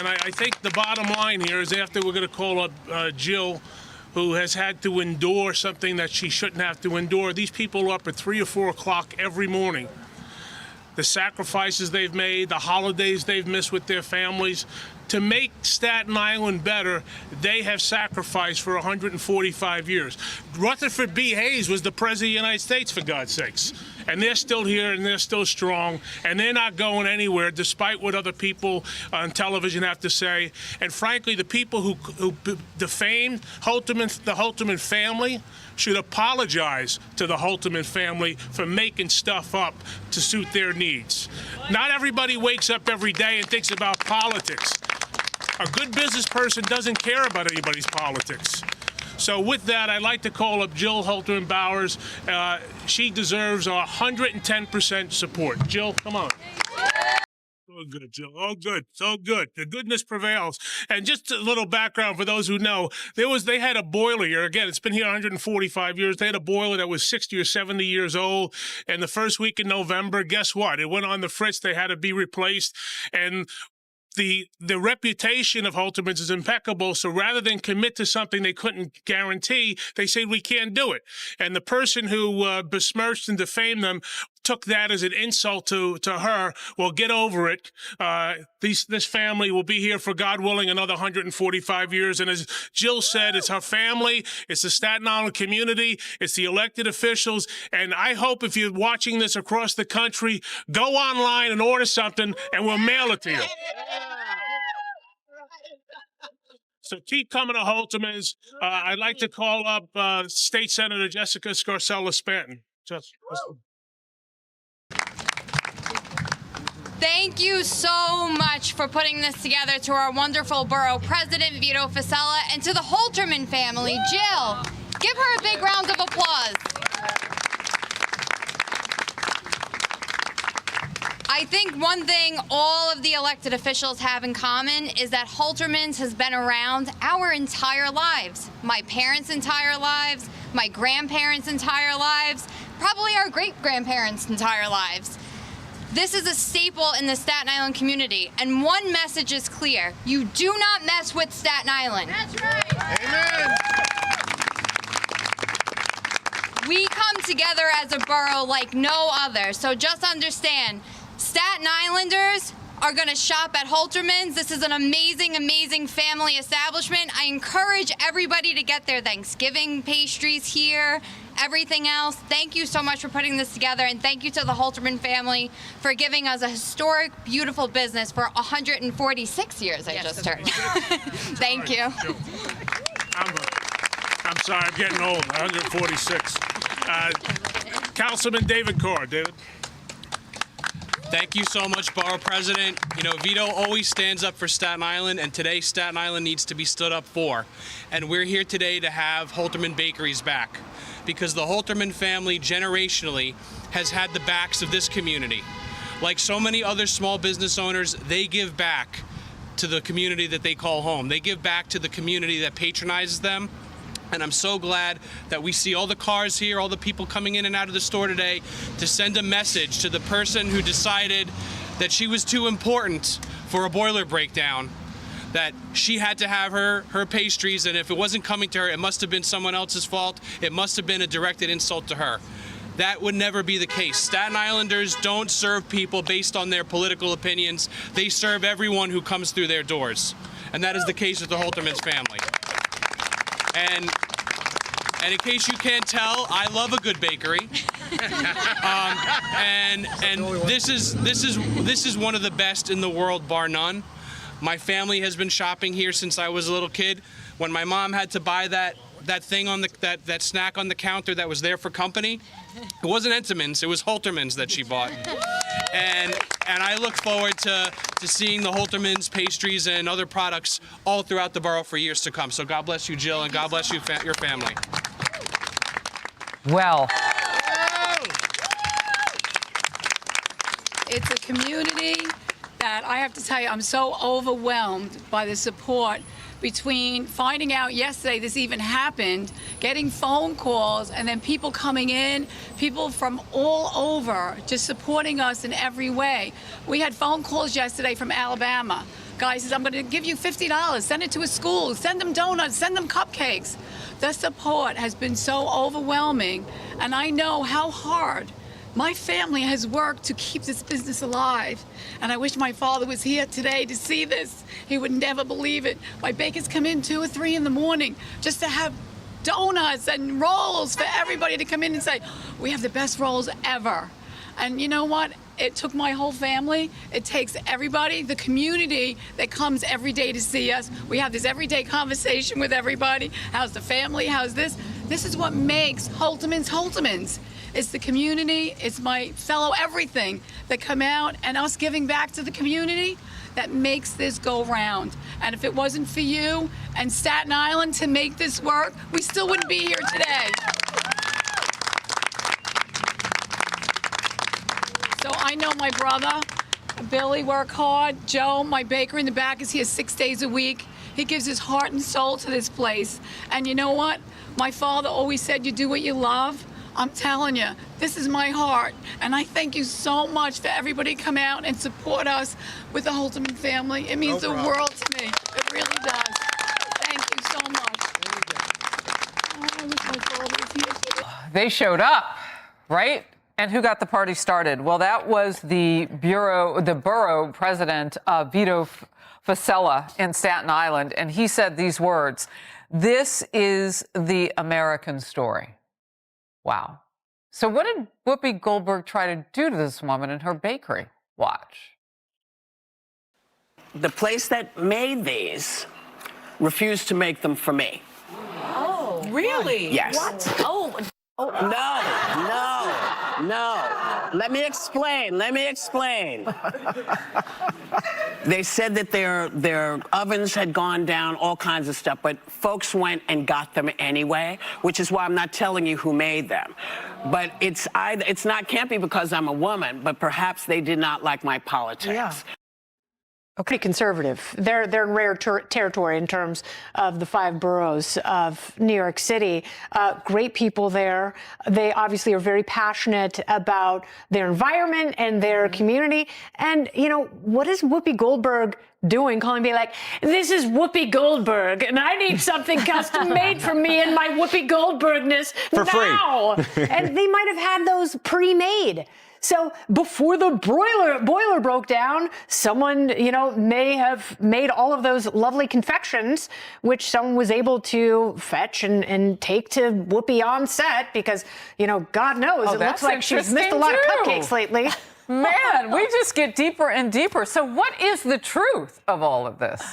And I think the bottom line here is after we're going to call up Jill, who has had to endure something that she shouldn't have to endure. These people are up at 3 or 4 o'clock every morning. The sacrifices they've made, the holidays they've missed with their families. To make Staten Island better, they have sacrificed for 145 years. Rutherford B. Hayes was the President of the United States, for God's sakes. And they're still here, and they're still strong, and they're not going anywhere, despite what other people on television have to say. And frankly, the people who defamed the Holtermann family should apologize to the Holtermann family for making stuff up to suit their needs. Not everybody wakes up every day and thinks about politics. A good business person doesn't care about anybody's politics. So with that, I'd like to call up Jill Holtermann Bowers. She deserves 110% support. Jill, come on. So good, Jill. Oh, good. So good. The goodness prevails. And just a little background for those who know, they had a boiler here. Again, it's been here 145 years. They had a boiler that was 60 or 70 years old. And the first week in November, guess what? It went on the fritz. They had to be replaced. And the reputation of Holtermans is impeccable, so rather than commit to something they couldn't guarantee, they said, we can't do it. And the person who besmirched and defamed them took that as an insult to her. Well, get over it. This family will be here for, God willing, another 145 years. And as Jill said, it's her family, it's the Staten Island community, it's the elected officials. And I hope if you're watching this across the country, go online and order something, and we'll mail it to you. So keep coming to Holtermans. I'd like to call up State Senator Jessica Scarcella-Spanton. Thank you so much for putting this together, to our wonderful borough president, Vito Fasella, and to the Holtermann family. Jill, give her a big round of applause. I think one thing all of the elected officials have in common is that Holtermans has been around our entire lives. My parents' entire lives, my grandparents' entire lives, probably our great-grandparents' entire lives. This is a staple in the Staten Island community, and one message is clear. You do not mess with Staten Island. That's right. Amen. We come together as a borough like no other, so just understand, Staten Islanders are going to shop at Holtermans. This is an amazing, amazing family establishment. I encourage everybody to get their Thanksgiving pastries here, everything else. Thank you so much for putting this together, and thank you to the Holtermann family for giving us a historic, beautiful business for 146 years, I just heard. Thank you. I'm sorry, I'm getting old, 146. Councilman David Carr. David. Thank you so much, Borough President. You know, Vito always stands up for Staten Island, and today Staten Island needs to be stood up for. And we're here today to have Holtermann Bakeries back, because the Holtermann family generationally has had the backs of this community. Like so many other small business owners, they give back to the community that they call home. They give back to the community that patronizes them. And I'm so glad that we see all the cars here, all the people coming in and out of the store today to send a message to the person who decided that she was too important for a boiler breakdown, that she had to have her pastries, and if it wasn't coming to her, it must have been someone else's fault. It must have been a directed insult to her. That would never be the case. Staten Islanders don't serve people based on their political opinions. They serve everyone who comes through their doors. And that is the case with the Holtermans family. And in case you can't tell, I love a good bakery. And this is one of the best in the world, bar none. My family has been shopping here since I was a little kid. When my mom had to buy that thing on that snack on the counter that was there for company, it wasn't Entenmann's, it was Holtermans that she bought. And I look forward to seeing the Holtermans pastries and other products all throughout the borough for years to come. So God bless you, Jill, and God bless you, your family. Well, it's a community that I have to tell you, I'm so overwhelmed by the support between finding out yesterday this even happened, getting phone calls, and then people coming in, people from all over just supporting us in every way. We had phone calls yesterday from Alabama, guy says, I'm going to give you $50, send it to a school, send them donuts, send them cupcakes. The support has been so overwhelming, and I know how hard my family has worked to keep this business alive. And I wish my father was here today to see this. He would never believe it. My bakers come in 2 or 3 in the morning just to have donuts and rolls for everybody to come in and say, we have the best rolls ever. And you know what? It took my whole family. It takes everybody, the community that comes every day to see us. We have this everyday conversation with everybody. How's the family? How's this? This is what makes Holtermans Holtermans. It's the community, it's my fellow everything that come out, and us giving back to the community that makes this go round. And if it wasn't for you and Staten Island to make this work, we still wouldn't be here today. So I know my brother, Billy, work hard. Joe, my baker in the back, is here 6 days a week. He gives his heart and soul to this place. And you know what? My father always said, you do what you love. I'm telling you, this is my heart. And I thank you so much for everybody to come out and support us with the Holtermann family. It means the world to me. It really does. Thank you so much. Oh, I wish my father was here too. They showed up, right? And who got the party started? Well, that was the borough president, Vito Facella in Staten Island. And he said these words: "This is the American story." Wow. So what did Whoopi Goldberg try to do to this woman in her bakery? Watch. The place that made these refused to make them for me. Oh, really? Yes. What? Oh. No. Let me explain. They said that their ovens had gone down, all kinds of stuff, but folks went and got them anyway, which is why I'm not telling you who made them. But can't be because I'm a woman, but perhaps they did not like my politics. Yeah. Okay, conservative. They're in rare territory in terms of the 5 boroughs of New York City. Great people there. They obviously are very passionate about their environment and their community. And, you know, what is Whoopi Goldberg doing, calling me like, this is Whoopi Goldberg, and I need something custom made for me and my Whoopi Goldbergness for now. Free. And they might have had those pre-made. So before the boiler broke down, someone, you know, may have made all of those lovely confections, which someone was able to fetch and take to Whoopi on set because, you know, God knows, it looks like she's missed a lot of cupcakes lately. Man, we just get deeper and deeper. So what is the truth of all of this?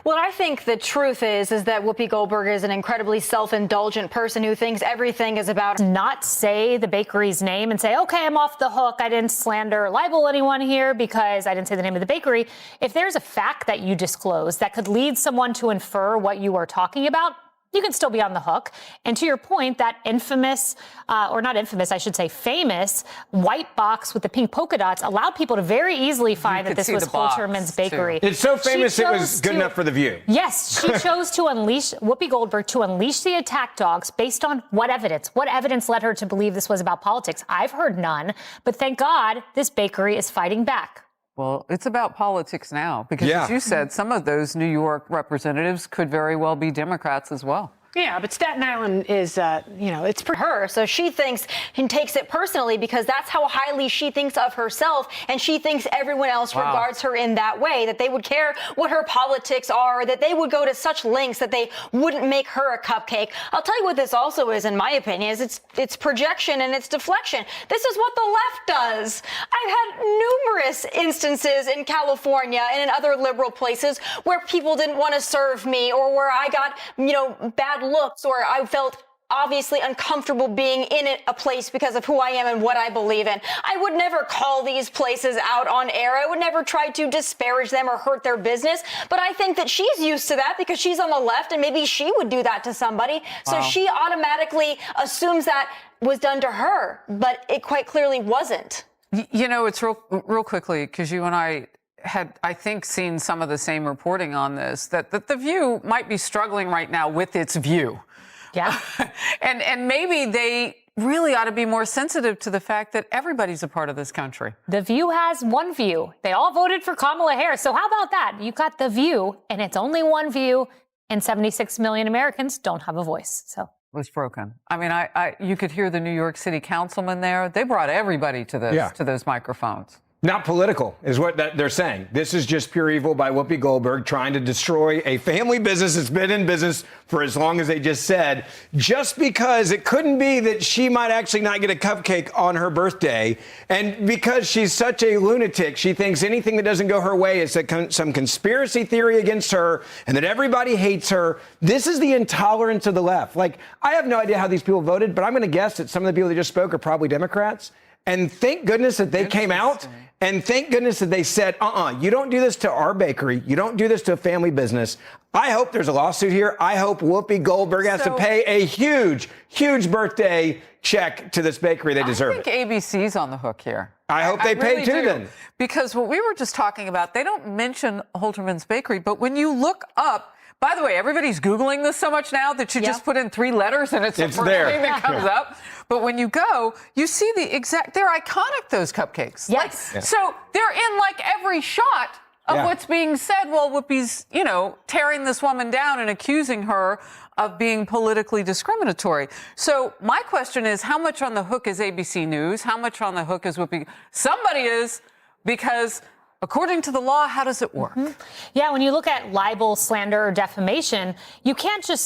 Well, I think the truth is that Whoopi Goldberg is an incredibly self-indulgent person who thinks everything is about not say the bakery's name and say, okay, I'm off the hook. I didn't slander or libel anyone here because I didn't say the name of the bakery. If there's a fact that you disclose that could lead someone to infer what you are talking about, you can still be on the hook. And to your point, that infamous, or not infamous, I should say famous, white box with the pink polka dots allowed people to very easily find that this was Holtermann's Bakery. It's so famous it was good enough for The View. Yes, she chose to unleash, Whoopi Goldberg, to unleash the attack dogs based on what evidence? What evidence led her to believe this was about politics? I've heard none, but thank God this bakery is fighting back. Well, it's about politics now because, as you said, some of those New York representatives could very well be Democrats as well. Yeah, but Staten Island is, you know, it's her. So she thinks and takes it personally because that's how highly she thinks of herself. And she thinks everyone else regards her in that way, that they would care what her politics are, that they would go to such lengths that they wouldn't make her a cupcake. I'll tell you what this also is, in my opinion, is it's projection and it's deflection. This is what the left does. I've had numerous instances in California and in other liberal places where people didn't want to serve me or where I got, you know, bad looks or I felt obviously uncomfortable being in a place because of who I am and what I believe in. I would never call these places out on air. I would never try to disparage them or hurt their business. But I think that she's used to that because she's on the left and maybe she would do that to somebody. So she automatically assumes that was done to her, but it quite clearly wasn't. You know, it's real quickly, because you and I had, I think, seen some of the same reporting on this, that The View might be struggling right now with its view. Yeah. and maybe they really ought to be more sensitive to the fact that everybody's a part of this country. The View has one view. They all voted for Kamala Harris. So how about that? You got The View, and it's only one view, and 76 million Americans don't have a voice. So Was broken. I mean, you could hear the New York City councilman there. They brought everybody to this, to those microphones. Not political is what they're saying. This is just pure evil by Whoopi Goldberg trying to destroy a family business that's been in business for as long as they just said, just because it couldn't be that she might actually not get a cupcake on her birthday. And because she's such a lunatic, she thinks anything that doesn't go her way is some conspiracy theory against her and that everybody hates her. This is the intolerance of the left. Like, I have no idea how these people voted, but I'm going to guess that some of the people that just spoke are probably Democrats. And thank goodness that they came out, and thank goodness that they said, you don't do this to our bakery. You don't do this to a family business. I hope there's a lawsuit here. I hope Whoopi Goldberg has to pay a huge, huge birthday check to this bakery. They deserve it. I think ABC's on the hook here. I hope they pay too then. Because what we were just talking about, they don't mention Holterman's Bakery, but when you look up, by the way, everybody's Googling this so much now that you just put in 3 letters and it's the first thing that comes up. But when you go, you see they're iconic, those cupcakes. Yes. So they're in like every shot of what's being said while Whoopi's, tearing this woman down and accusing her of being politically discriminatory. So my question is, how much on the hook is ABC News? How much on the hook is Whoopi? Somebody is, because according to the law, how does it work? Yeah, when you look at libel, slander, or defamation, you can't just